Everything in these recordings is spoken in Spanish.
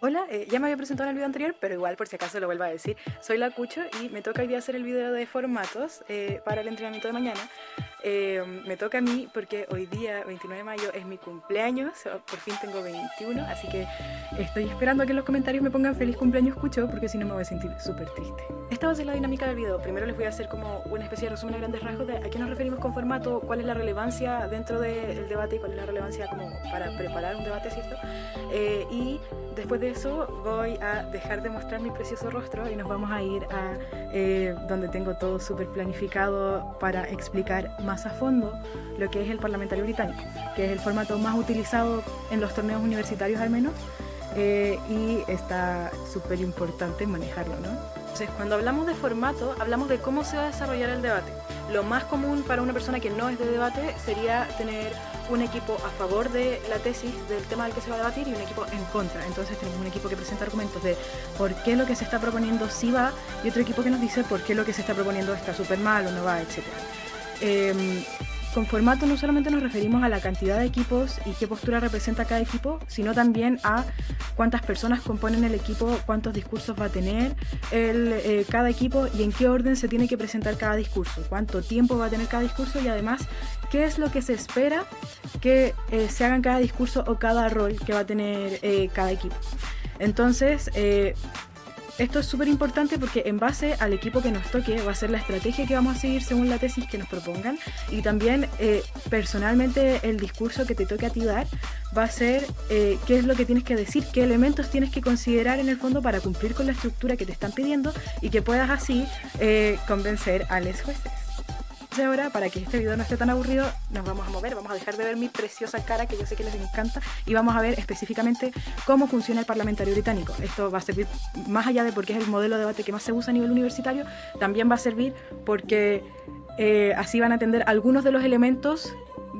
Hola, ya me había presentado en el video anterior, pero igual por si acaso lo vuelvo a decir. Soy la Cucho y me toca hoy día hacer el video de formatos para el entrenamiento de mañana. Me toca a mí porque hoy día, 29 de mayo, es mi cumpleaños, por fin tengo 21, así que estoy esperando a que en los comentarios me pongan feliz cumpleaños Cucho, porque si no me voy a sentir súper triste. Esta va a ser la dinámica del video. Primero les voy a hacer como una especie de resumen a grandes rasgos de a qué nos referimos con formato, cuál es la relevancia dentro del debate y cuál es la relevancia como para preparar un debate, ¿cierto? Y después de eso voy a dejar de mostrar mi precioso rostro y nos vamos a ir a donde tengo todo súper planificado para explicar más a fondo lo que es el parlamentario británico, que es el formato más utilizado en los torneos universitarios al menos, y está súper importante manejarlo, ¿no? Entonces, cuando hablamos de formato, hablamos de cómo se va a desarrollar el debate. Lo más común para una persona que no es de debate sería tener un equipo a favor de la tesis del tema del que se va a debatir y un equipo en contra. Entonces tenemos un equipo que presenta argumentos de por qué lo que se está proponiendo sí va y otro equipo que nos dice por qué lo que se está proponiendo está súper mal o no va, etc. Con formato no solamente nos referimos a la cantidad de equipos y qué postura representa cada equipo, sino también a cuántas personas componen el equipo, cuántos discursos va a tener cada equipo y en qué orden se tiene que presentar cada discurso, cuánto tiempo va a tener cada discurso y además qué es lo que se espera que se haga en cada discurso o cada rol que va a tener cada equipo. Entonces, esto es súper importante porque en base al equipo que nos toque va a ser la estrategia que vamos a seguir según la tesis que nos propongan y también personalmente el discurso que te toque a ti dar va a ser qué es lo que tienes que decir, qué elementos tienes que considerar en el fondo para cumplir con la estructura que te están pidiendo y que puedas así convencer a los jueces. Ahora, para que este video no esté tan aburrido, nos vamos a mover, vamos a dejar de ver mi preciosa cara, que yo sé que les encanta, y vamos a ver específicamente cómo funciona el parlamentario británico. Esto va a servir, más allá de porque es el modelo de debate que más se usa a nivel universitario, también va a servir porque así van a entender algunos de los elementos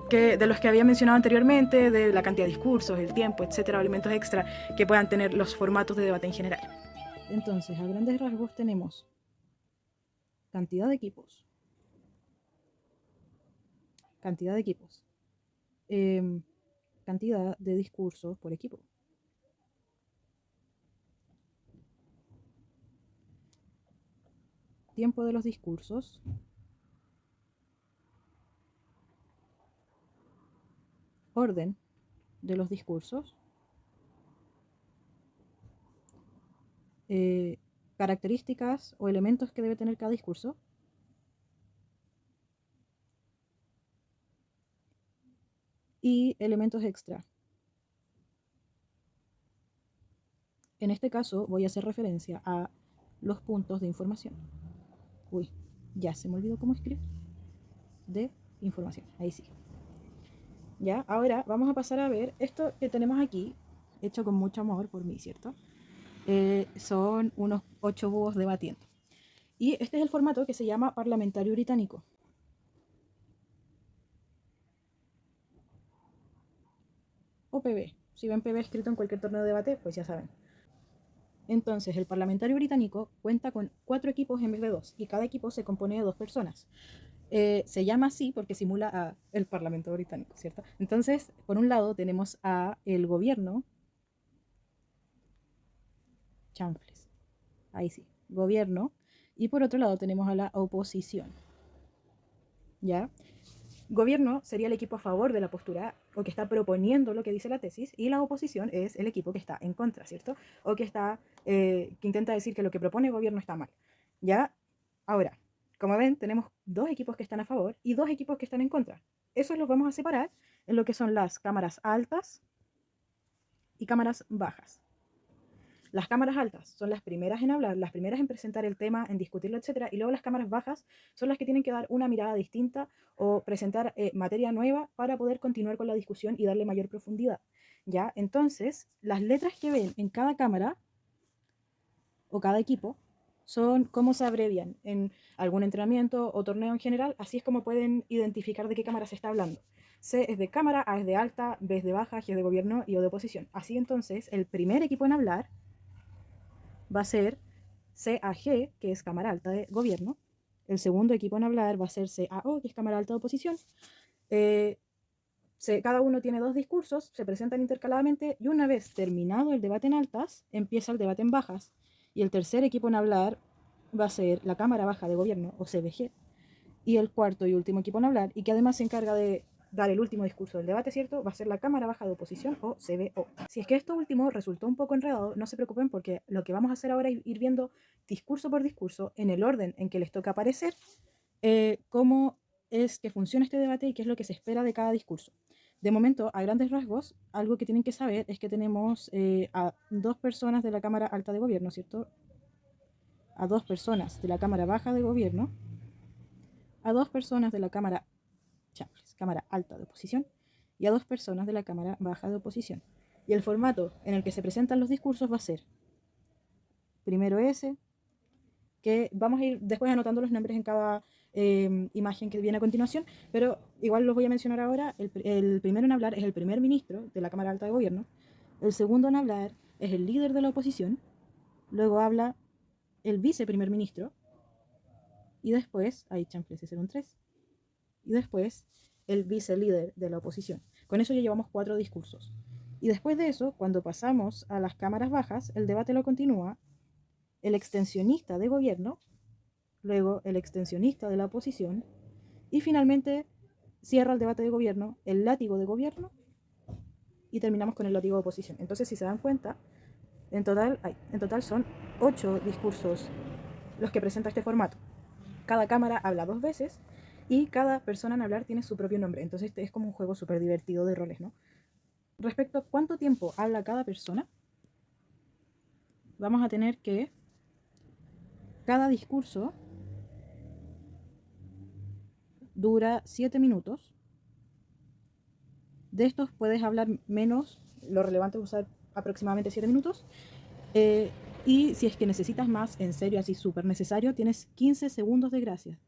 de los que había mencionado anteriormente, de la cantidad de discursos, el tiempo, etcétera, elementos extra que puedan tener los formatos de debate en general. Entonces, a grandes rasgos tenemos cantidad de equipos, cantidad de equipos, eh, cantidad de discursos por equipo. Tiempo de los discursos. Orden de los discursos. Eh, características o elementos que debe tener cada discurso. Y elementos extra. En este caso voy a hacer referencia a los puntos de información. Uy, ya se me olvidó cómo escribir. De información, ahí sí. Ya, ahora vamos a pasar a ver esto que tenemos aquí, hecho con mucho amor por mí, ¿cierto? Son unos 8 búhos debatiendo. Y este es el formato que se llama parlamentario británico. O PB. Si ven PB escrito en cualquier torneo de debate, pues ya saben. Entonces, el parlamentario británico cuenta con 4 equipos en vez de 2, y cada equipo se compone de 2 personas. Se llama así porque simula a el Parlamento británico, ¿cierto? Entonces, por un lado tenemos a el gobierno, chanfles, ahí sí, gobierno, y por otro lado tenemos a la oposición, ¿ya? Gobierno sería el equipo a favor de la postura o que está proponiendo lo que dice la tesis y la oposición es el equipo que está en contra, ¿cierto? O que intenta decir que lo que propone el gobierno está mal. ¿Ya? Ahora, como ven, tenemos 2 equipos que están a favor y 2 equipos que están en contra. Esos los vamos a separar en lo que son las cámaras altas y cámaras bajas. Las cámaras altas son las primeras en hablar, las primeras en presentar el tema, en discutirlo, etc. Y luego las cámaras bajas son las que tienen que dar una mirada distinta o presentar materia nueva para poder continuar con la discusión y darle mayor profundidad. ¿Ya? Entonces, las letras que ven en cada cámara o cada equipo son cómo se abrevian en algún entrenamiento o torneo en general. Así es como pueden identificar de qué cámara se está hablando. C es de cámara, A es de alta, B es de baja, G es de gobierno y O de oposición. Así entonces, el primer equipo en hablar va a ser CAG, que es Cámara Alta de Gobierno. El segundo equipo en hablar va a ser CAO, que es Cámara Alta de Oposición. Cada uno tiene 2 discursos, se presentan intercaladamente y una vez terminado el debate en altas, empieza el debate en bajas. Y el tercer equipo en hablar va a ser la Cámara Baja de Gobierno, o CBG, y el cuarto y último equipo en hablar, y que además se encarga de dar el último discurso del debate, ¿cierto? Va a ser la Cámara Baja de Oposición, o CBO. Si es que esto último resultó un poco enredado, no se preocupen porque lo que vamos a hacer ahora es ir viendo discurso por discurso, en el orden en que les toca aparecer, cómo es que funciona este debate y qué es lo que se espera de cada discurso. De momento, a grandes rasgos, algo que tienen que saber es que tenemos a 2 personas de la Cámara Alta de Gobierno, ¿cierto? A 2 personas de la Cámara Baja de Gobierno, a 2 personas de la Cámara Alta de Oposición y a 2 personas de la Cámara Baja de Oposición. Y el formato en el que se presentan los discursos va a ser primero ese, que vamos a ir después anotando los nombres en cada imagen que viene a continuación, pero igual los voy a mencionar ahora. El primero en hablar es el primer ministro de la Cámara Alta de Gobierno, el segundo en hablar es el líder de la oposición, luego habla el viceprimer ministro, y después, ahí chanfles, ese era un 3, y después el vicelíder de la oposición. Con eso ya llevamos 4 discursos. Y después de eso, cuando pasamos a las cámaras bajas, el debate lo continúa el extensionista de gobierno, luego el extensionista de la oposición, y finalmente cierra el debate de gobierno el látigo de gobierno y terminamos con el látigo de oposición. Entonces, si se dan cuenta, en total son 8 discursos los que presenta este formato. Cada cámara habla 2 veces y cada persona en hablar tiene su propio nombre. Entonces este es como un juego súper divertido de roles, ¿no? Respecto a cuánto tiempo habla cada persona, vamos a tener que cada discurso dura 7 minutos. De estos puedes hablar menos, lo relevante es usar aproximadamente 7 minutos. Y si es que necesitas más, en serio, así súper necesario, tienes 15 segundos de gracia.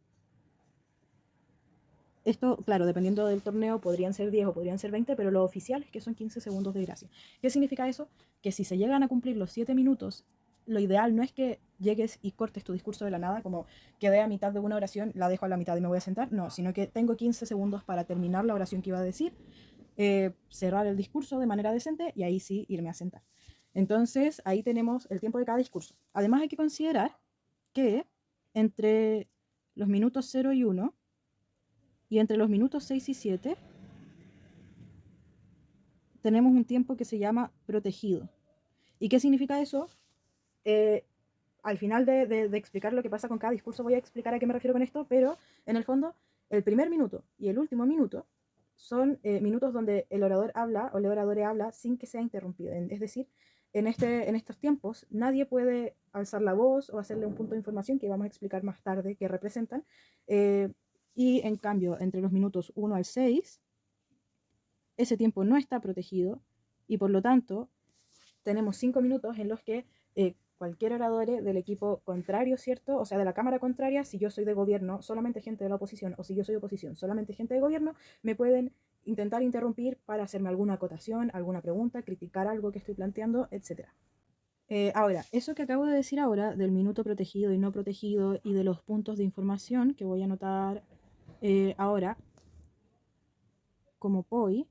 Esto, claro, dependiendo del torneo, podrían ser 10 o podrían ser 20, pero lo oficial es que son 15 segundos de gracia. ¿Qué significa eso? Que si se llegan a cumplir los 7 minutos, lo ideal no es que llegues y cortes tu discurso de la nada, como quedé a mitad de una oración, la dejo a la mitad y me voy a sentar. No, sino que tengo 15 segundos para terminar la oración que iba a decir, cerrar el discurso de manera decente y ahí sí irme a sentar. Entonces, ahí tenemos el tiempo de cada discurso. Además, hay que considerar que entre los minutos 0 y 1 y entre los minutos 6 y 7 tenemos un tiempo que se llama protegido. ¿Y qué significa eso? Al final de explicar lo que pasa con cada discurso voy a explicar a qué me refiero con esto, pero en el fondo el primer minuto y el último minuto son minutos donde el orador habla o el orador habla sin que sea interrumpido. Es decir, en estos tiempos nadie puede alzar la voz o hacerle un punto de información que vamos a explicar más tarde que representan. Y en cambio, entre los minutos 1 al 6, ese tiempo no está protegido y por lo tanto tenemos 5 minutos en los que cualquier orador del equipo contrario, ¿cierto? O sea, de la cámara contraria, si yo soy de gobierno, solamente gente de la oposición, o si yo soy de oposición, solamente gente de gobierno, me pueden intentar interrumpir para hacerme alguna acotación, alguna pregunta, criticar algo que estoy planteando, etc. Ahora, eso que acabo de decir ahora, del minuto protegido y no protegido y de los puntos de información que voy a anotar ahora como POI,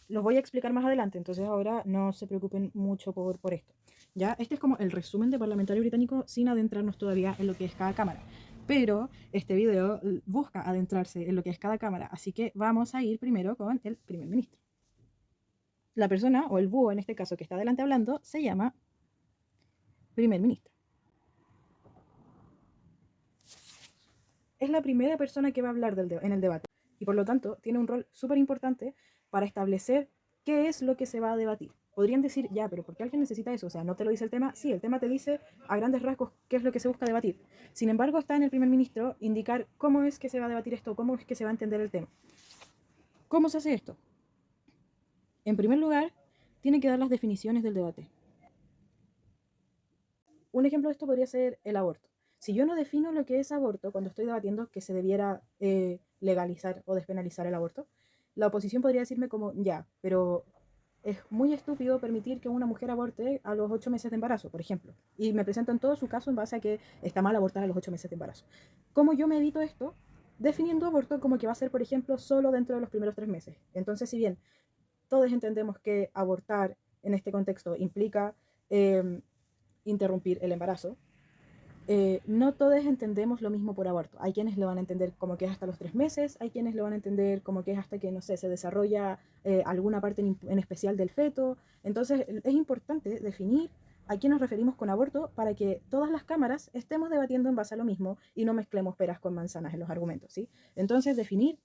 los voy a explicar más adelante, entonces ahora no se preocupen mucho por esto. ¿Ya? Este es como el resumen de Parlamentario Británico sin adentrarnos todavía en lo que es cada cámara. Pero este video busca adentrarse en lo que es cada cámara, así que vamos a ir primero con el primer ministro. La persona, o el búho en este caso que está adelante hablando, se llama primer ministro. Es la primera persona que va a hablar en el debate y por lo tanto tiene un rol súper importante para establecer qué es lo que se va a debatir. Podrían decir, ya, pero ¿por qué alguien necesita eso? O sea, ¿no te lo dice el tema? Sí, el tema te dice a grandes rasgos qué es lo que se busca debatir. Sin embargo, está en el primer ministro indicar cómo es que se va a debatir esto, cómo es que se va a entender el tema. ¿Cómo se hace esto? En primer lugar, tiene que dar las definiciones del debate. Un ejemplo de esto podría ser el aborto. Si yo no defino lo que es aborto cuando estoy debatiendo que se debiera legalizar o despenalizar el aborto, la oposición podría decirme como, ya, pero es muy estúpido permitir que una mujer aborte a los 8 meses de embarazo, por ejemplo. Y me presentan todo su caso en base a que está mal abortar a los 8 meses de embarazo. ¿Cómo yo me evito esto? definiendo aborto como que va a ser, por ejemplo, solo dentro de los primeros 3 meses. Entonces, si bien todos entendemos que abortar en este contexto implica interrumpir el embarazo, no todos entendemos lo mismo por aborto. Hay quienes lo van a entender como que es hasta los 3 meses, hay quienes lo van a entender como que es hasta que, no sé, se desarrolla alguna parte en especial del feto. Entonces es importante definir a qué nos referimos con aborto para que todas las cámaras estemos debatiendo en base a lo mismo y no mezclemos peras con manzanas en los argumentos, ¿sí? Entonces definir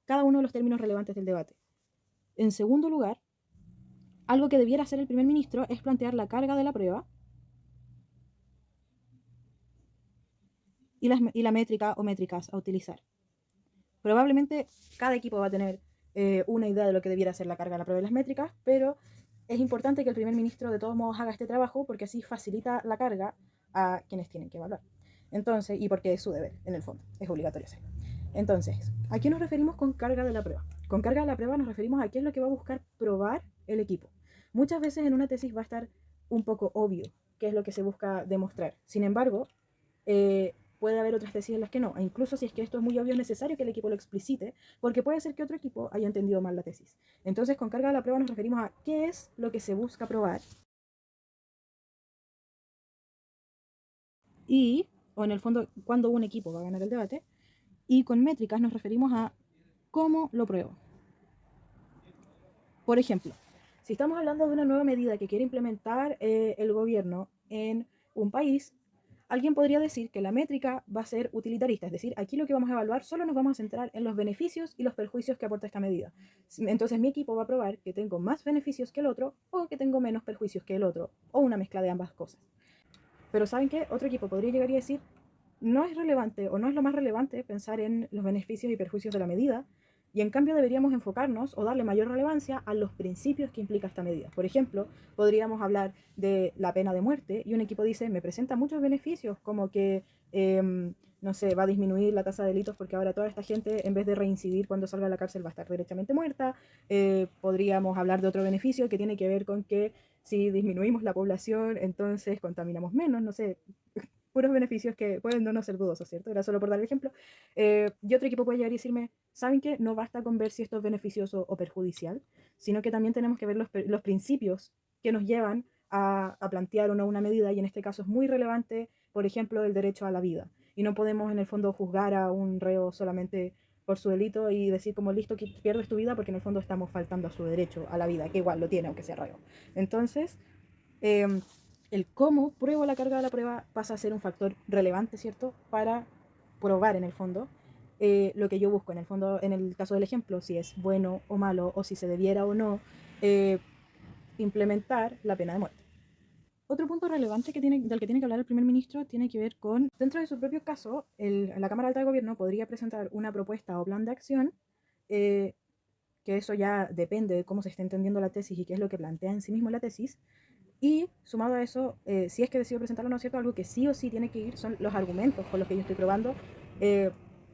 cada uno de los términos relevantes del debate. En segundo lugar, algo que debiera hacer el primer ministro es plantear la carga de la prueba y la métrica o métricas a utilizar. Probablemente cada equipo va a tener una idea de lo que debiera ser la carga de la prueba y las métricas, pero es importante que el primer ministro de todos modos haga este trabajo porque así facilita la carga a quienes tienen que evaluar. Entonces, y porque es su deber, en el fondo, es obligatorio hacerlo. Entonces, ¿a qué nos referimos con carga de la prueba? Con carga de la prueba nos referimos a qué es lo que va a buscar probar el equipo. Muchas veces en una tesis va a estar un poco obvio qué es lo que se busca demostrar. Sin embargo, puede haber otras tesis en las que no. E incluso si es que esto es muy obvio, es necesario que el equipo lo explicite, porque puede ser que otro equipo haya entendido mal la tesis. Entonces, con carga de la prueba nos referimos a qué es lo que se busca probar y, o en el fondo, cuándo un equipo va a ganar el debate. Y con métricas nos referimos a cómo lo pruebo. Por ejemplo, si estamos hablando de una nueva medida que quiere implementar el gobierno en un país, alguien podría decir que la métrica va a ser utilitarista, es decir, aquí lo que vamos a evaluar solo nos vamos a centrar en los beneficios y los perjuicios que aporta esta medida. Entonces mi equipo va a probar que tengo más beneficios que el otro o que tengo menos perjuicios que el otro, o una mezcla de ambas cosas. Pero ¿saben qué? Otro equipo podría llegar y decir, no es relevante o no es lo más relevante pensar en los beneficios y perjuicios de la medida, y en cambio deberíamos enfocarnos o darle mayor relevancia a los principios que implica esta medida. Por ejemplo, podríamos hablar de la pena de muerte y un equipo dice, me presenta muchos beneficios, como que, no sé, va a disminuir la tasa de delitos porque ahora toda esta gente, en vez de reincidir cuando salga de la cárcel, va a estar derechamente muerta. Podríamos hablar de otro beneficio que tiene que ver con que si disminuimos la población, entonces contaminamos menos, no sé, puros beneficios que pueden no ser dudosos, ¿cierto? Era solo por dar el ejemplo. Y otro equipo puede llegar y decirme, ¿saben qué? No basta con ver si esto es beneficioso o perjudicial, sino que también tenemos que ver los principios que nos llevan a plantear o no una medida, y en este caso es muy relevante, por ejemplo, el derecho a la vida. Y no podemos en el fondo juzgar a un reo solamente por su delito y decir como listo que pierdes tu vida, porque en el fondo estamos faltando a su derecho a la vida, que igual lo tiene aunque sea reo. Entonces, eh, el cómo pruebo la carga de la prueba pasa a ser un factor relevante, ¿cierto? Para probar en el fondo lo que yo busco. En el fondo, en el caso del ejemplo, si es bueno o malo o si se debiera o no eh, implementar la pena de muerte. Otro punto relevante del que tiene que hablar el primer ministro tiene que ver con, dentro de su propio caso, la Cámara Alta de Gobierno podría presentar una propuesta o plan de acción, eh, que eso ya depende de cómo se esté entendiendo la tesis y qué es lo que plantea en sí mismo la tesis. Y sumado a eso, si es que decido presentarlo, ¿no es cierto? Algo que sí o sí tiene que ir son los argumentos con los que yo estoy probando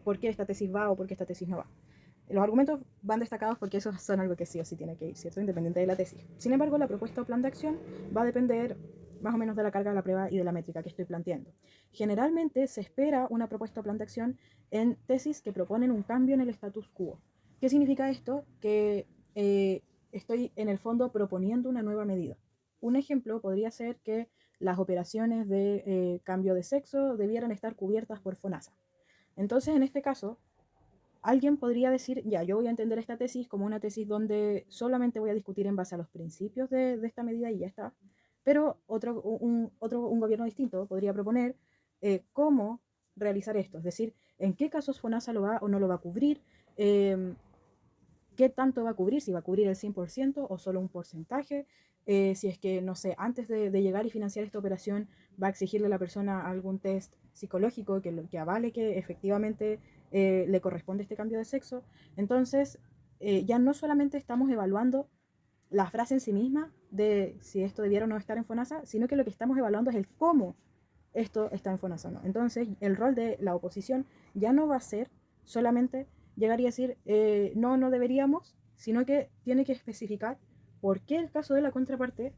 por qué esta tesis va o por qué esta tesis no va. Los argumentos van destacados porque esos son algo que sí o sí tiene que ir, ¿cierto? Independiente de la tesis. Sin embargo, la propuesta o plan de acción va a depender más o menos de la carga de la prueba y de la métrica que estoy planteando. Generalmente se espera una propuesta o plan de acción en tesis que proponen un cambio en el status quo. ¿Qué significa esto? Que estoy en el fondo proponiendo una nueva medida. Un ejemplo podría ser que las operaciones de cambio de sexo debieran estar cubiertas por FONASA. Entonces, en este caso, alguien podría decir, ya, yo voy a entender esta tesis como una tesis donde solamente voy a discutir en base a los principios de esta medida y ya está. Pero un gobierno distinto podría proponer cómo realizar esto, es decir, en qué casos FONASA lo va o no lo va a cubrir, eh, qué tanto va a cubrir, si va a cubrir el 100% o solo un porcentaje, si es que, no sé, antes de llegar y financiar esta operación va a exigirle a la persona algún test psicológico que avale que efectivamente le corresponde este cambio de sexo. Entonces, ya no solamente estamos evaluando la frase en sí misma de si esto debiera o no estar en FONASA, sino que lo que estamos evaluando es el cómo esto está en FONASA, ¿no? Entonces, el rol de la oposición ya no va a ser solamente llegar y decir, no, no deberíamos, sino que tiene que especificar por qué el caso de la contraparte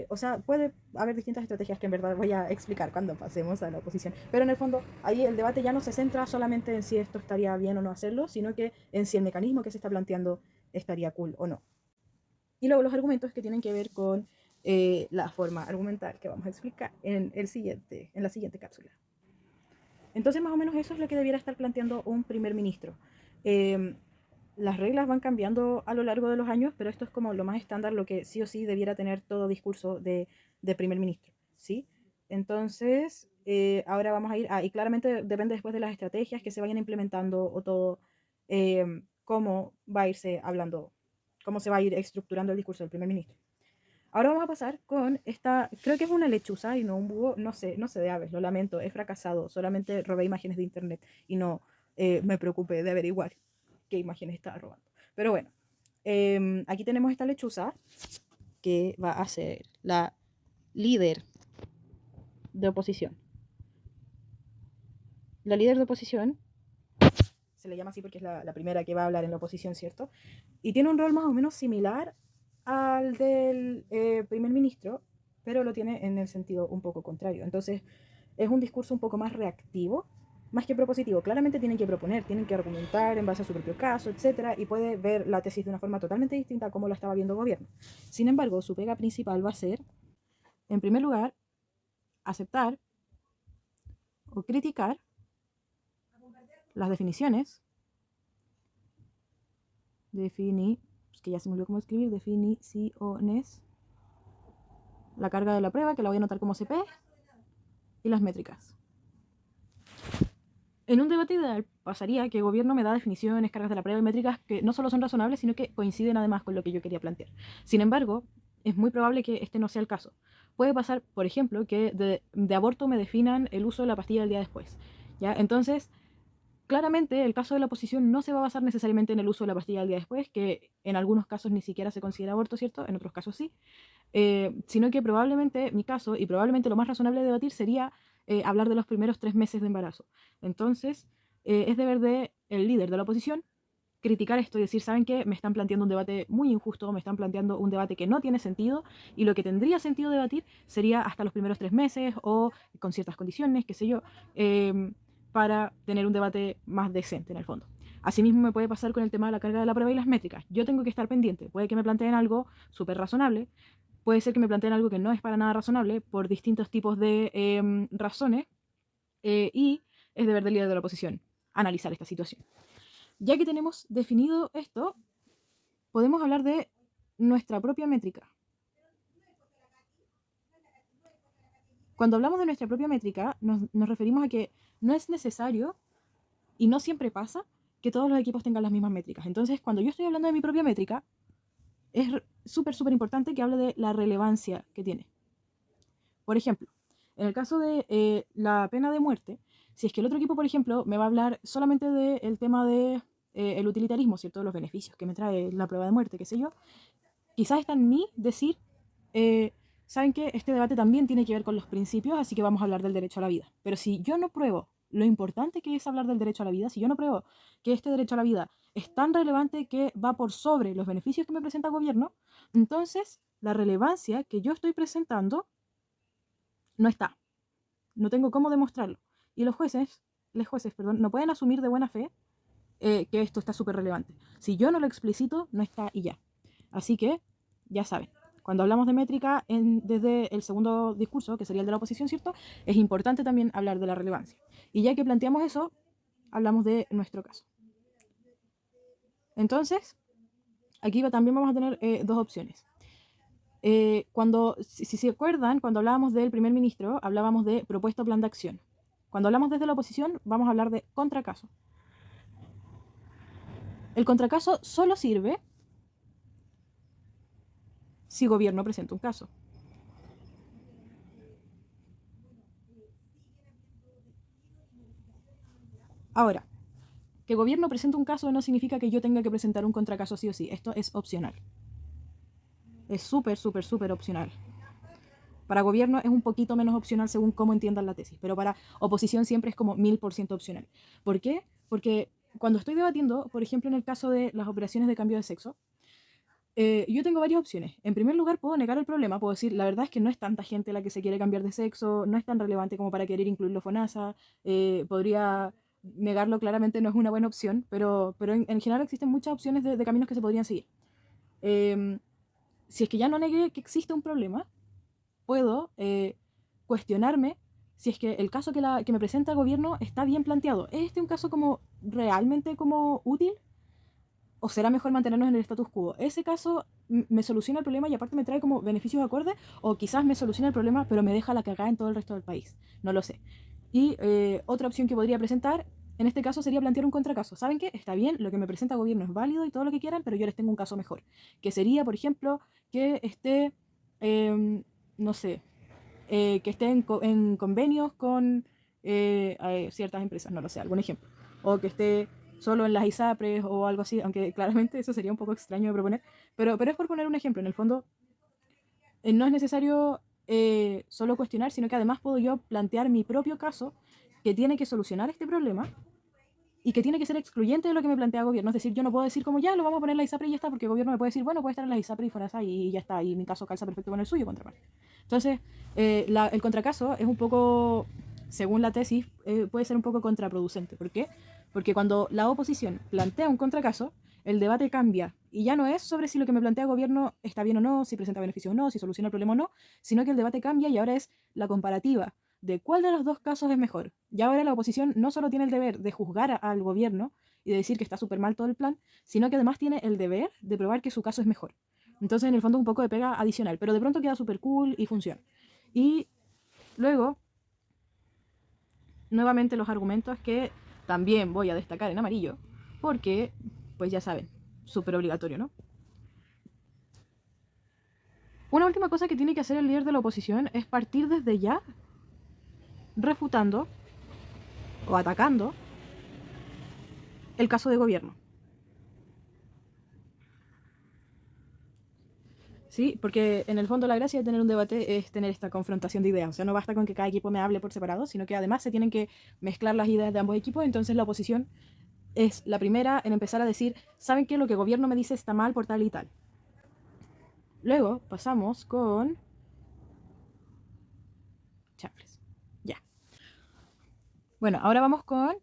O sea, puede haber distintas estrategias que en verdad voy a explicar cuando pasemos a la oposición. Pero en el fondo, ahí el debate ya no se centra solamente en si esto estaría bien o no hacerlo, sino que en si el mecanismo que se está planteando estaría cool o no. Y luego los argumentos que tienen que ver con la forma argumental que vamos a explicar en la siguiente cápsula. Entonces, más o menos eso es lo que debiera estar planteando un primer ministro. Eh, las reglas van cambiando a lo largo de los años, pero esto es como lo más estándar, lo que sí o sí debiera tener todo discurso de primer ministro, ¿sí? Entonces, ahora vamos a ir, y claramente depende después de las estrategias que se vayan implementando o todo, cómo va a irse hablando, cómo se va a ir estructurando el discurso del primer ministro. Ahora vamos a pasar con esta, creo que es una lechuza y no un búho, no sé de aves, lo lamento, he fracasado, solamente robé imágenes de internet y no me preocupé de averiguar qué imágenes estaba robando. Pero bueno, aquí tenemos esta lechuza que va a ser la líder de oposición. La líder de oposición se le llama así porque es la primera que va a hablar en la oposición, ¿cierto? Y tiene un rol más o menos similar al del primer ministro, pero lo tiene en el sentido un poco contrario. Entonces, es un discurso un poco más reactivo, más que propositivo. Claramente tienen que proponer, tienen que argumentar en base a su propio caso, etcétera, y puede ver la tesis de una forma totalmente distinta a como lo estaba viendo el gobierno. Sin embargo, su pega principal va a ser, en primer lugar, aceptar o criticar las definiciones, que ya se me olvidó cómo escribir, definiciones, la carga de la prueba, que la voy a anotar como CP, y las métricas. En un debate ideal pasaría que el gobierno me da definiciones, cargas de la prueba y métricas que no solo son razonables, sino que coinciden además con lo que yo quería plantear. Sin embargo, es muy probable que este no sea el caso. Puede pasar, por ejemplo, que de aborto me definan el uso de la pastilla el día después. ¿Ya? Entonces, claramente el caso de la oposición no se va a basar necesariamente en el uso de la pastilla el día después, que en algunos casos ni siquiera se considera aborto, ¿cierto? En otros casos sí. Sino que probablemente mi caso, y probablemente lo más razonable de debatir, sería hablar de los primeros 3 meses de embarazo. Entonces, es deber de el líder de la oposición criticar esto y decir, ¿saben qué? Me están planteando un debate muy injusto, me están planteando un debate que no tiene sentido, y lo que tendría sentido debatir sería hasta los primeros 3 meses o con ciertas condiciones, qué sé yo, para tener un debate más decente en el fondo. Asimismo me puede pasar con el tema de la carga de la prueba y las métricas. Yo tengo que estar pendiente. Puede que me planteen algo súper razonable, puede ser que me planteen algo que no es para nada razonable por distintos tipos de razones, y es deber del líder de la oposición analizar esta situación. Ya que tenemos definido esto, podemos hablar de nuestra propia métrica. Cuando hablamos de nuestra propia métrica, nos referimos a que no es necesario, y no siempre pasa, que todos los equipos tengan las mismas métricas. Entonces, cuando yo estoy hablando de mi propia métrica, es súper, súper importante que hable de la relevancia que tiene. Por ejemplo, en el caso de la pena de muerte, si es que el otro equipo, por ejemplo, me va a hablar solamente del tema de el utilitarismo, ¿cierto? Los beneficios que me trae la prueba de muerte, qué sé yo, quizás está en mí decir, ¿saben qué? Este debate también tiene que ver con los principios, así que vamos a hablar del derecho a la vida. Pero si yo no pruebo lo importante que es hablar del derecho a la vida, si yo no pruebo que este derecho a la vida es tan relevante que va por sobre los beneficios que me presenta el gobierno, entonces la relevancia que yo estoy presentando no está. No tengo cómo demostrarlo. Y los jueces, no pueden asumir de buena fe que esto está súper relevante. Si yo no lo explicito, no está y ya. Así que, ya saben, cuando hablamos de métrica desde el segundo discurso, que sería el de la oposición, ¿cierto? Es importante también hablar de la relevancia. Y ya que planteamos eso, hablamos de nuestro caso. Entonces, aquí también vamos a tener dos opciones. Si se acuerdan, cuando hablábamos del primer ministro, hablábamos de propuesta o plan de acción. Cuando hablamos desde la oposición, vamos a hablar de contracaso. El contracaso solo sirve si gobierno presenta un caso. Ahora, que gobierno presente un caso no significa que yo tenga que presentar un contracaso sí o sí. Esto es opcional. Es súper, súper, súper opcional. Para gobierno es un poquito menos opcional según cómo entiendan la tesis, pero para oposición siempre es como 1000% opcional. ¿Por qué? Porque cuando estoy debatiendo, por ejemplo, en el caso de las operaciones de cambio de sexo, Yo tengo varias opciones. En primer lugar, puedo negar el problema, puedo decir, la verdad es que no es tanta gente la que se quiere cambiar de sexo, no es tan relevante como para querer incluirlo FONASA, podría negarlo, claramente no es una buena opción, pero en general existen muchas opciones de caminos que se podrían seguir. Em, si es que ya no negué que existe un problema, puedo cuestionarme si es que el caso que me presenta el gobierno está bien planteado. ¿Es este un caso como realmente como útil? ¿O será mejor mantenernos en el status quo? Ese caso me soluciona el problema y aparte me trae como beneficios acordes, o quizás me soluciona el problema pero me deja la cagada en todo el resto del país. No lo sé. Y otra opción que podría presentar, en este caso, sería plantear un contracaso. ¿Saben qué? Está bien, lo que me presenta el gobierno es válido y todo lo que quieran, pero yo les tengo un caso mejor. Que sería, por ejemplo, que esté, no sé, que esté en convenios con ciertas empresas, no lo sé, algún ejemplo. O que esté solo en las ISAPRES o algo así, aunque claramente eso sería un poco extraño de proponer, pero es por poner un ejemplo. En el fondo, no es necesario solo cuestionar, sino que además puedo yo plantear mi propio caso que tiene que solucionar este problema y que tiene que ser excluyente de lo que me plantea el gobierno. Es decir, yo no puedo decir como ya lo vamos a poner en la ISAPRE y ya está, porque el gobierno me puede decir, bueno, puede estar en la ISAPRE y FONASA y ya está, y mi caso calza perfecto con el suyo, contraparte. Entonces, el contracaso es un poco, según la tesis, puede ser un poco contraproducente. ¿Por qué? Porque cuando la oposición plantea un contracaso, el debate cambia y ya no es sobre si lo que me plantea el gobierno está bien o no, si presenta beneficios o no, si soluciona el problema o no, sino que el debate cambia y ahora es la comparativa de cuál de los dos casos es mejor. Y ahora la oposición no solo tiene el deber de juzgar al gobierno y de decir que está súper mal todo el plan, sino que además tiene el deber de probar que su caso es mejor. Entonces, en el fondo, un poco de pega adicional, pero de pronto queda súper cool y funciona. Y luego, nuevamente los argumentos que también voy a destacar en amarillo, porque, pues ya saben, súper obligatorio, ¿no? Una última cosa que tiene que hacer el líder de la oposición es partir desde ya refutando o atacando el caso de gobierno. Sí, porque en el fondo la gracia de tener un debate es tener esta confrontación de ideas. O sea, no basta con que cada equipo me hable por separado, sino que además se tienen que mezclar las ideas de ambos equipos. Entonces la oposición es la primera en empezar a decir, ¿saben qué? Lo que el gobierno me dice está mal por tal y tal. Luego pasamos con... Chafles. Ya. Bueno, ahora vamos con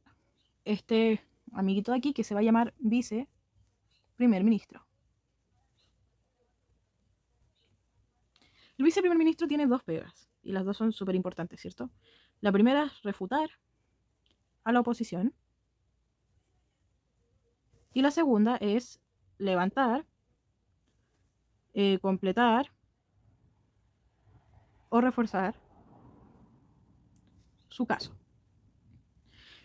este amiguito de aquí que se va a llamar vice primer ministro. El vice primer ministro tiene dos pegas y las dos son súper importantes, ¿cierto? La primera es refutar a la oposición y la segunda es levantar, completar o reforzar su caso.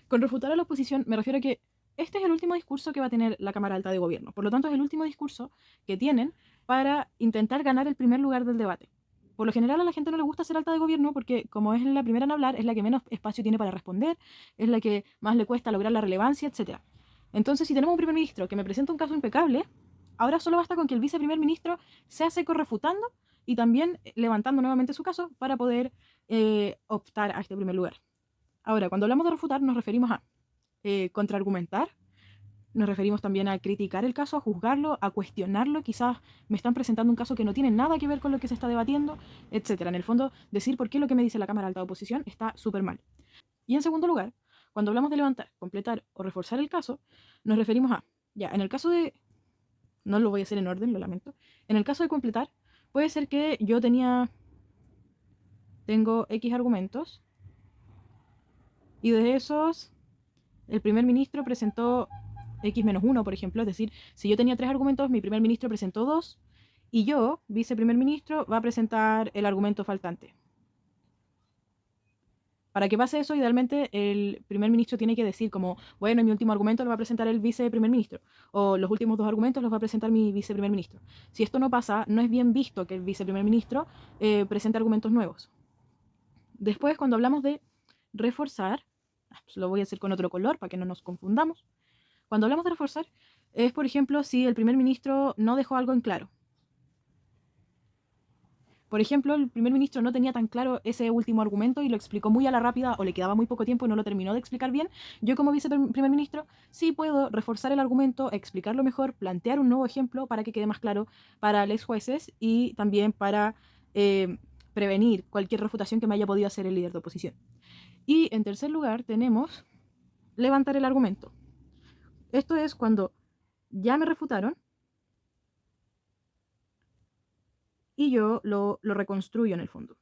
Con refutar a la oposición me refiero a que este es el último discurso que va a tener la Cámara Alta de Gobierno. Por lo tanto, es el último discurso que tienen para intentar ganar el primer lugar del debate. Por lo general a la gente no le gusta ser alta de gobierno porque como es la primera en hablar, es la que menos espacio tiene para responder, es la que más le cuesta lograr la relevancia, etc. Entonces, si tenemos un primer ministro que me presenta un caso impecable, ahora solo basta con que el viceprimer ministro sea seco refutando y también levantando nuevamente su caso para poder optar a este primer lugar. Ahora, cuando hablamos de refutar, nos referimos a contraargumentar, nos referimos también a criticar el caso, a juzgarlo, a cuestionarlo. Quizás me están presentando un caso que no tiene nada que ver con lo que se está debatiendo, etcétera. En el fondo, decir por qué lo que me dice la Cámara Alta de Oposición está súper mal. Y en segundo lugar, cuando hablamos de levantar, completar o reforzar el caso, nos referimos a, ya, en el caso de, no lo voy a hacer en orden, lo lamento, en el caso de completar, puede ser que yo tengo X argumentos y de esos el primer ministro presentó X-1, por ejemplo. Es decir, si yo tenía 3 argumentos, mi primer ministro presentó 2 y yo, viceprimer ministro, va a presentar el argumento faltante. Para que pase eso, idealmente el primer ministro tiene que decir como, bueno, mi último argumento lo va a presentar el viceprimer ministro, o los últimos 2 argumentos los va a presentar mi viceprimer ministro. Si esto no pasa, no es bien visto que el viceprimer ministro presente argumentos nuevos. Después, cuando hablamos de reforzar, pues lo voy a hacer con otro color para que no nos confundamos. Cuando hablamos de reforzar, es, por ejemplo, si el primer ministro no dejó algo en claro. por ejemplo, el primer ministro no tenía tan claro ese último argumento y lo explicó muy a la rápida o le quedaba muy poco tiempo y no lo terminó de explicar bien, yo como viceprimer ministro sí puedo reforzar el argumento, explicarlo mejor, plantear un nuevo ejemplo para que quede más claro para los jueces y también para prevenir cualquier refutación que me haya podido hacer el líder de oposición. Y en tercer lugar tenemos levantar el argumento. Esto es cuando ya me refutaron y yo lo reconstruyo en el fondo.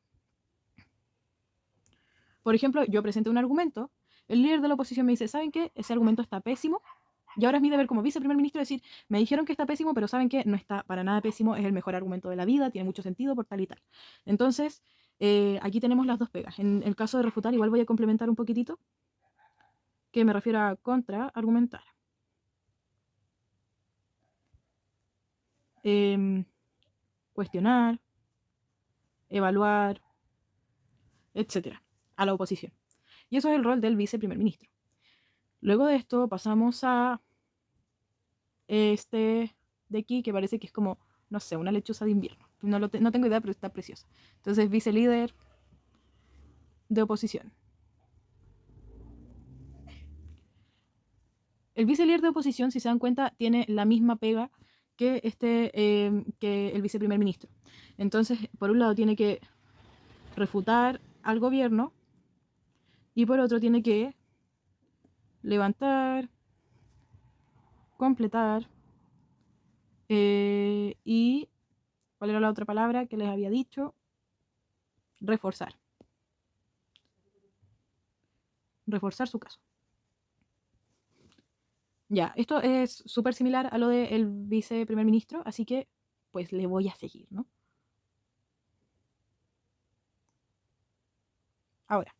Por ejemplo, yo presenté un argumento, el líder de la oposición me dice, ¿saben qué? Ese argumento está pésimo. Y ahora es mi deber como viceprimer ministro decir, me dijeron que está pésimo, pero ¿saben qué? No está para nada pésimo, es el mejor argumento de la vida, tiene mucho sentido por tal y tal. Entonces, aquí tenemos las dos pegas. En el caso de refutar, igual voy a complementar un poquitito, que me refiero a contra-argumentar. Cuestionar, evaluar, etcétera, a la oposición. Y eso es el rol del viceprimer ministro. Luego de esto pasamos a este de aquí, que parece que es como, no sé, una lechuza de invierno. No tengo idea, pero está preciosa. Entonces, vicelíder de oposición. El vicelíder de oposición, si se dan cuenta, tiene la misma pega que, que el viceprimer ministro. Entonces, por un lado tiene que refutar al gobierno y por otro tiene que levantar, completar y, ¿cuál era la otra palabra que les había dicho? Reforzar. Reforzar su caso. Ya, esto es súper similar a lo del viceprimer ministro, así que pues le voy a seguir, ¿no? Ahora,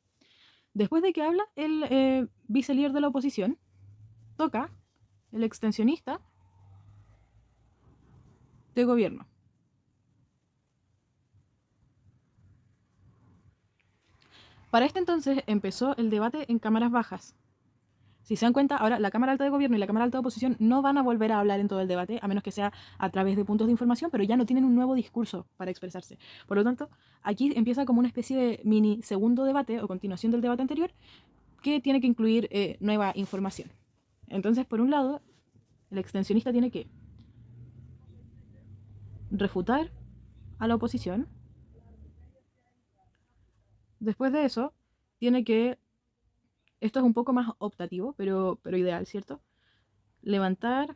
después de que habla el vicelíder de la oposición, toca el extensionista de gobierno. Para este entonces empezó el debate en cámaras bajas. Si se dan cuenta, ahora la Cámara Alta de Gobierno y la Cámara Alta de Oposición no van a volver a hablar en todo el debate, a menos que sea a través de puntos de información, pero ya no tienen un nuevo discurso para expresarse. Por lo tanto, aquí empieza como una especie de mini segundo debate o continuación del debate anterior que tiene que incluir nueva información. Entonces, por un lado, el extensionista tiene que refutar a la oposición. Después de eso, tiene que, esto es un poco más optativo, pero ideal, ¿cierto? Levantar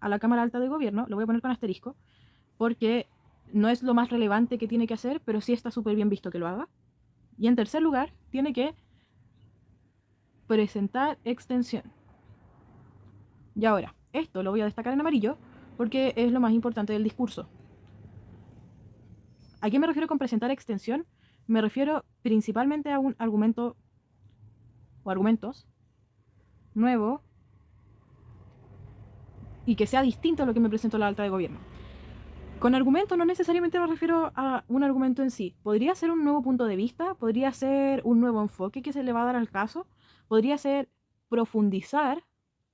a la Cámara Alta de Gobierno, lo voy a poner con asterisco, porque no es lo más relevante que tiene que hacer, pero sí está súper bien visto que lo haga. Y en tercer lugar, tiene que presentar extensión. Y ahora, esto lo voy a destacar en amarillo porque es lo más importante del discurso. ¿A qué me refiero con presentar extensión? Me refiero principalmente a un argumento o argumentos nuevo y que sea distinto a lo que me presentó la alta de gobierno. Con argumento no necesariamente me refiero a un argumento en sí. Podría ser un nuevo punto de vista, podría ser un nuevo enfoque que se le va a dar al caso, podría ser profundizar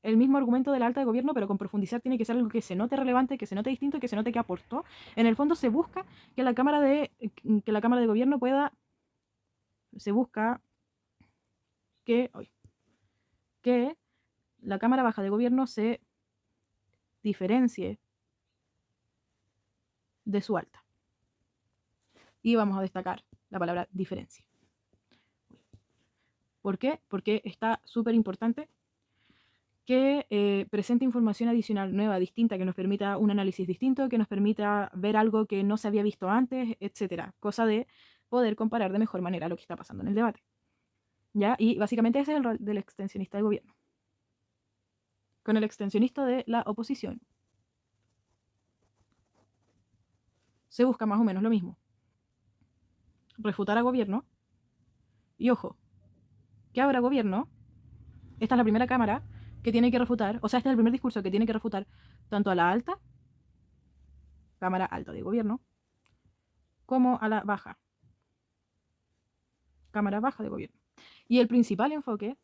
el mismo argumento de la alta de gobierno, pero con profundizar tiene que ser algo que se note relevante, que se note distinto, que se note que aportó. En el fondo se busca que la Cámara de Gobierno pueda, se busca que la Cámara Baja de Gobierno se diferencie de su alta. Y vamos a destacar la palabra diferencia. ¿Por qué? Porque está súper importante que presente información adicional, nueva, distinta, que nos permita un análisis distinto, que nos permita ver algo que no se había visto antes, etcétera. Cosa de poder comparar de mejor manera lo que está pasando en el debate. ¿Ya? Y básicamente ese es el rol del extensionista de gobierno. Con el extensionista de la oposición se busca más o menos lo mismo. Refutar a gobierno. Y ojo, que ahora gobierno, esta es la primera cámara que tiene que refutar, o sea, este es el primer discurso que tiene que refutar tanto a la alta, Cámara Alta de Gobierno, como a la baja, Cámara Baja de Gobierno. Y el principal enfoque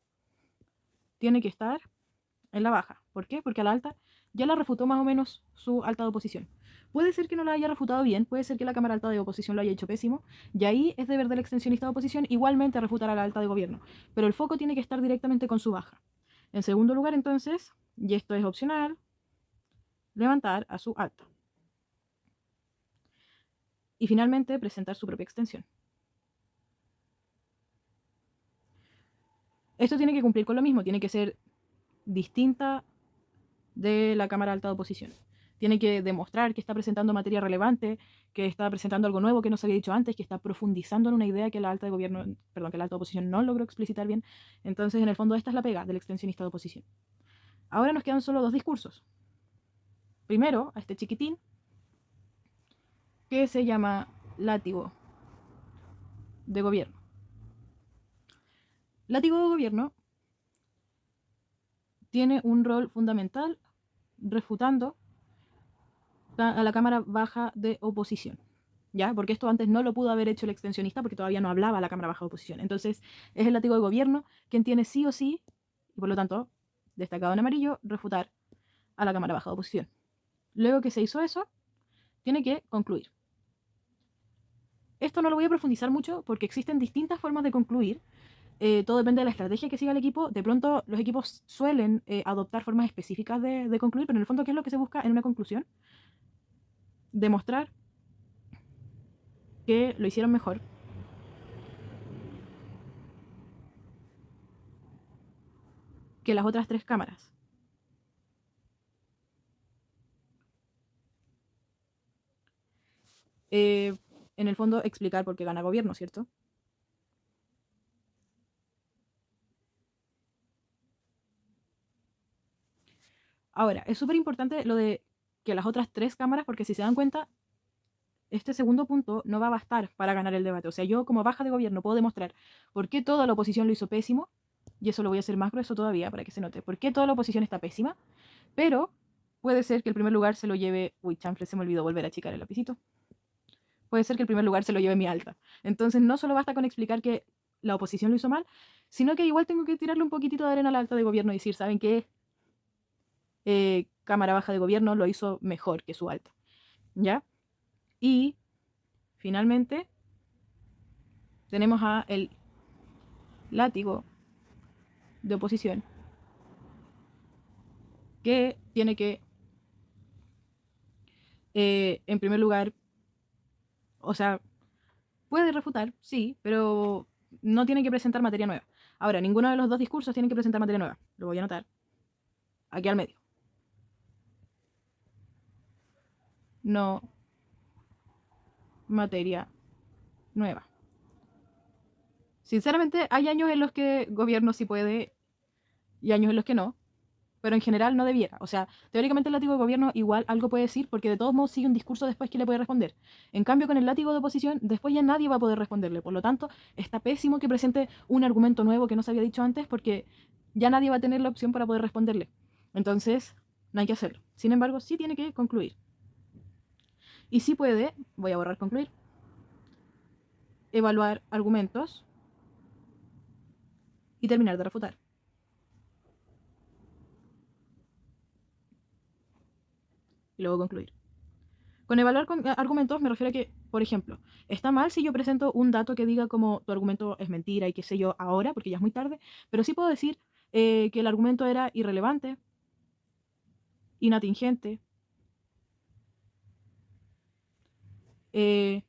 tiene que estar en la baja. ¿Por qué? Porque a la alta ya la refutó más o menos su alta de oposición. Puede ser que no lo haya refutado bien, puede ser que la Cámara Alta de Oposición lo haya hecho pésimo, y ahí es deber del extensionista de oposición igualmente refutar a la Alta de Gobierno, pero el foco tiene que estar directamente con su baja. En segundo lugar, entonces, y esto es opcional, levantar a su alta. Y finalmente, presentar su propia extensión. Esto tiene que cumplir con lo mismo, tiene que ser distinta de la Cámara Alta de Oposición. Tiene que demostrar que está presentando materia relevante, que está presentando algo nuevo que no se había dicho antes, que está profundizando en una idea que la alta de gobierno, perdón, que la alta de oposición no logró explicitar bien. Entonces, en el fondo, esta es la pega del extensionista de oposición. Ahora nos quedan solo dos discursos. Primero, a este chiquitín, que se llama látigo de gobierno. Látigo de gobierno tiene un rol fundamental refutando a la Cámara Baja de Oposición. ¿Ya? Porque esto antes no lo pudo haber hecho el extensionista porque todavía no hablaba la Cámara Baja de Oposición. Entonces, es el látigo de gobierno quien tiene sí o sí, y por lo tanto, destacado en amarillo, refutar a la Cámara Baja de Oposición. Luego que se hizo eso, tiene que concluir. Esto no lo voy a profundizar mucho porque existen distintas formas de concluir. Todo depende de la estrategia que siga el equipo. De pronto, los equipos suelen adoptar formas específicas de concluir, pero en el fondo, ¿qué es lo que se busca en una conclusión? Demostrar que lo hicieron mejor que las otras tres cámaras. En el fondo, explicar por qué gana gobierno, ¿cierto? Ahora, es súper importante lo de que las otras tres cámaras, porque si se dan cuenta, este segundo punto no va a bastar para ganar el debate. O sea, yo como baja de gobierno puedo demostrar por qué toda la oposición lo hizo pésimo, y eso lo voy a hacer más grueso todavía para que se note, por qué toda la oposición está pésima, pero puede ser que el primer lugar se lo lleve... Uy, chanfle, se me olvidó volver a achicar el lapicito. Puede ser que el primer lugar se lo lleve mi alta. Entonces no solo basta con explicar que la oposición lo hizo mal, sino que igual tengo que tirarle un poquitito de arena a la alta de gobierno y decir, ¿saben qué? Cámara baja de gobierno lo hizo mejor que su alta. ¿Ya? Y finalmente tenemos a el látigo de oposición que tiene que, en primer lugar, o sea, puede refutar, sí, pero no tiene que presentar materia nueva. Ahora, ninguno de los dos discursos tiene que presentar materia nueva. Lo voy a anotar aquí al medio. No materia nueva. Sinceramente, hay años en los que gobierno sí puede y años en los que no, pero en general no debiera. O sea, teóricamente el látigo de gobierno igual algo puede decir porque de todos modos sigue un discurso después que le puede responder. En cambio, con el látigo de oposición, después ya nadie va a poder responderle. Por lo tanto, está pésimo que presente un argumento nuevo que no se había dicho antes porque ya nadie va a tener la opción para poder responderle. Entonces, no hay que hacerlo. Sin embargo, sí tiene que concluir. Y sí puede, voy a borrar concluir, evaluar argumentos y terminar de refutar. Y luego concluir. Con evaluar argumentos me refiero a que, por ejemplo, está mal si yo presento un dato que diga como tu argumento es mentira y qué sé yo ahora, porque ya es muy tarde, pero sí puedo decir que el argumento era irrelevante, inatingente, eh,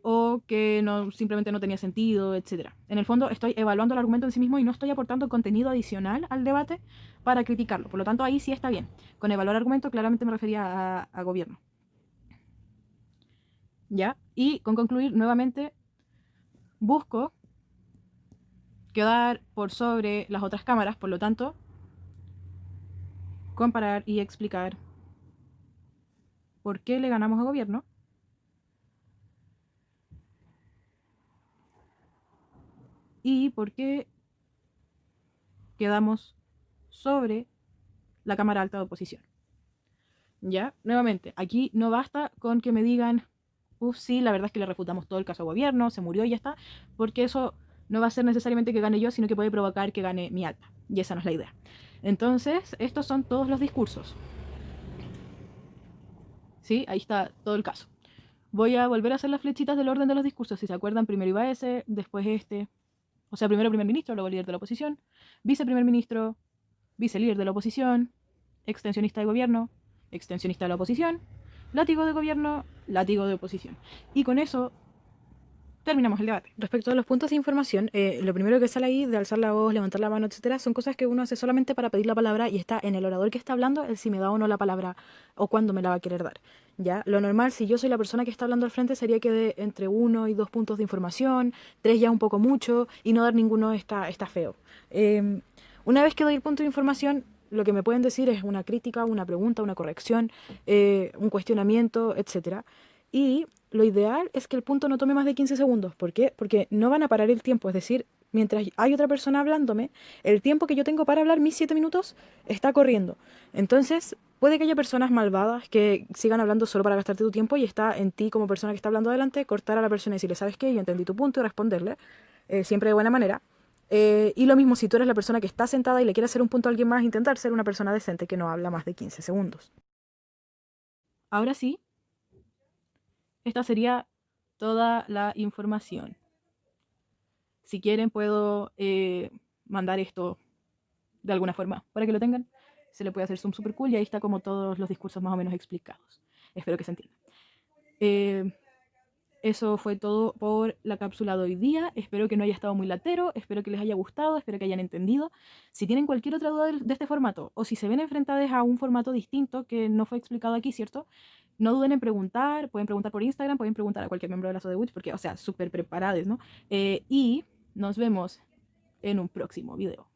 o que no, simplemente no tenía sentido, etc. En el fondo estoy evaluando el argumento en sí mismo y no estoy aportando contenido adicional al debate para criticarlo. Por lo tanto, ahí sí está bien. Con evaluar argumento claramente me refería a gobierno. ¿Ya? Y con concluir, nuevamente, busco quedar por sobre las otras cámaras, por lo tanto, comparar y explicar por qué le ganamos a gobierno y por qué quedamos sobre la Cámara Alta de Oposición. ¿Ya? Nuevamente, aquí no basta con que me digan, uff, sí, la verdad es que le refutamos todo el caso a gobierno, se murió y ya está, porque eso no va a ser necesariamente que gane yo, sino que puede provocar que gane mi alta. Y esa no es la idea. Entonces, estos son todos los discursos. ¿Sí? Ahí está todo el caso. Voy a volver a hacer las flechitas del orden de los discursos. Si se acuerdan, primero iba ese, después este. O sea, primero primer ministro, luego líder de la oposición, viceprimer ministro, vicelíder de la oposición, extensionista de gobierno, extensionista de la oposición, látigo de gobierno, látigo de oposición. Y con eso terminamos el debate. Respecto a los puntos de información, lo primero que sale ahí de alzar la voz, levantar la mano, etcétera, son cosas que uno hace solamente para pedir la palabra y está en el orador que está hablando el si me da o no la palabra o cuándo me la va a querer dar. ¿Ya? Lo normal, si yo soy la persona que está hablando al frente, sería que dé entre 1 y 2 puntos de información, 3 ya un poco mucho, y no dar ninguno está feo. Una vez que doy el punto de información, lo que me pueden decir es una crítica, una pregunta, una corrección, un cuestionamiento, etcétera. Y lo ideal es que el punto no tome más de 15 segundos. ¿Por qué? Porque no van a parar el tiempo. Es decir, mientras hay otra persona hablándome, el tiempo que yo tengo para hablar, mis 7 minutos, está corriendo. Entonces, puede que haya personas malvadas que sigan hablando solo para gastarte tu tiempo y está en ti como persona que está hablando adelante, cortar a la persona y decirle, ¿sabes qué? Yo entendí tu punto y responderle, siempre de buena manera. Y lo mismo si tú eres la persona que está sentada y le quiere hacer un punto a alguien más, intentar ser una persona decente que no habla más de 15 segundos. Ahora sí, esta sería toda la información. Si quieren puedo mandar esto de alguna forma para que lo tengan. Se le puede hacer zoom super cool y ahí está como todos los discursos más o menos explicados. Espero que se entienda. Eso fue todo por la cápsula de hoy día. Espero que no haya estado muy latero, espero que les haya gustado, espero que hayan entendido. Si tienen cualquier otra duda de este formato o si se ven enfrentadas a un formato distinto que no fue explicado aquí, ¿cierto? No duden en preguntar, pueden preguntar por Instagram, pueden preguntar a cualquier miembro de la Sodewitch, porque, o sea, súper preparados, ¿no? Y nos vemos en un próximo video.